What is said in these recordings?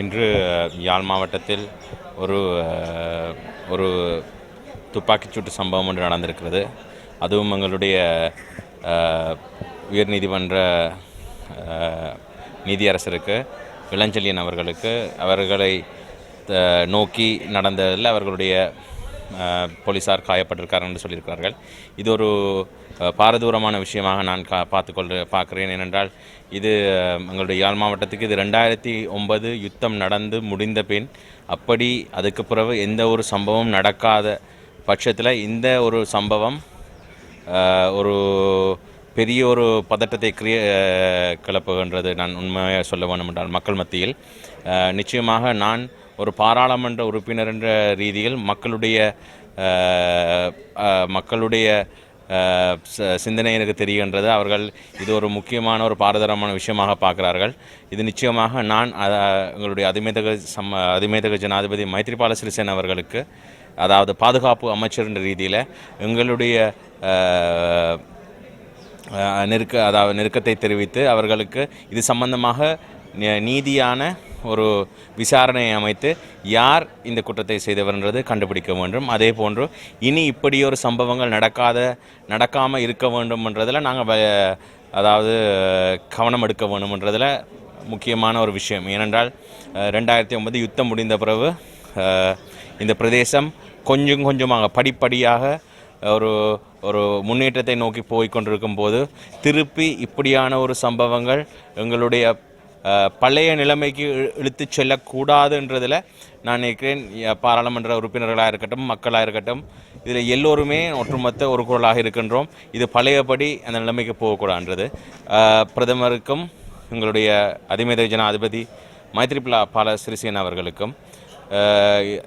இன்று யாழ் மாவட்டத்தில் ஒரு ஒரு துப்பாக்கிச்சூட்டு சம்பவம் ஒன்று நடந்திருக்கிறது. அதுவும் எங்களுடைய உயர்நீதிமன்ற நீதியரசருக்கு இளஞ்செழியன் அவர்களுக்கு அவர்களை நோக்கி நடந்ததில் அவர்களுடைய போலீஸார் காயப்பட்டிருக்கார் என்று சொல்லியிருக்கிறார்கள். இது ஒரு பாரதூரமான விஷயமாக நான் பார்க்கிறேன். ஏனென்றால் இது எங்களுடைய யாழ் மாவட்டத்துக்கு இது 2009 யுத்தம் நடந்து முடிந்த பின் அப்படி அதுக்கு பிறகு எந்த ஒரு சம்பவம் நடக்காத பட்சத்தில் இந்த ஒரு சம்பவம் ஒரு பெரிய ஒரு பதட்டத்தை கிளப்புகின்றது. நான் உண்மையாக சொல்ல வேண்டும் என்றால் மக்கள் மத்தியில் நிச்சயமாக நான் ஒரு பாராளுமன்ற உறுப்பினர் என்ற ரீதியில் மக்களுடைய சிந்தனை எனக்கு தெரிகின்றது. அவர்கள் இது ஒரு முக்கியமான ஒரு பாரதூரமான விஷயமாக பார்க்கிறார்கள். இது நிச்சயமாக நான் எங்களுடைய அதிமேதக ஜனாதிபதி மைத்ரிபால சிறிசேன அவர்களுக்கு, அதாவது பாதுகாப்பு அமைச்சர் என்ற ரீதியில் எங்களுடைய நெருக்கத்தை தெரிவித்து அவர்களுக்கு இது சம்பந்தமாக நீதியான ஒரு விசாரணையை அமைத்து யார் இந்த குற்றத்தை செய்தவர்ன்றது கண்டுபிடிக்க வேண்டும். அதே போன்று இனி இப்படி ஒரு சம்பவங்கள் நடக்காமல் இருக்க வேண்டும்ன்றதில் நாங்கள் கவனம் எடுக்க வேண்டும்ன்றதில் முக்கியமான ஒரு விஷயம். ஏனென்றால் 2009 யுத்தம் முடிந்த பிறகு இந்த பிரதேசம் கொஞ்சமாக படிப்படியாக ஒரு முன்னேற்றத்தை நோக்கி போய்கொண்டிருக்கும் போது திருப்பி இப்படியான ஒரு சம்பவங்கள் எங்களுடைய பழைய நிலைமைக்கு இழுத்து செல்லக்கூடாதுன்றதில் நான் நினைக்கிறேன். பாராளுமன்ற உறுப்பினர்களாக இருக்கட்டும், மக்களாக இருக்கட்டும், இதில் எல்லோருமே ஒற்றுமொத்த ஒரு குரலாக இருக்கின்றோம். இது பழையபடி அந்த நிலைமைக்கு போகக்கூடாதுன்றது பிரதமருக்கும் எங்களுடைய அதிமேதக ஜனாதிபதி மைத்ரிபால சிறிசேன அவர்களுக்கும்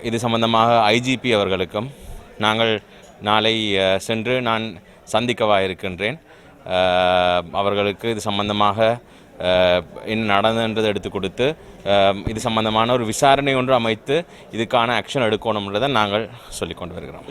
இது சம்பந்தமாக ஐஜிபி அவர்களுக்கும் நாங்கள் நாளை சென்று நான் சந்திக்கவாக இருக்கின்றேன். அவர்களுக்கு இது சம்பந்தமாக என்ன நடந்ததுன்றதை எடுத்து கொடுத்து இது சம்பந்தமான ஒரு விசாரணை ஒன்று அமைத்து இதுக்கான ஆக்ஷன் எடுக்கணும்ன்றதை நாங்கள் சொல்லிக்கொண்டு வருகிறோம்.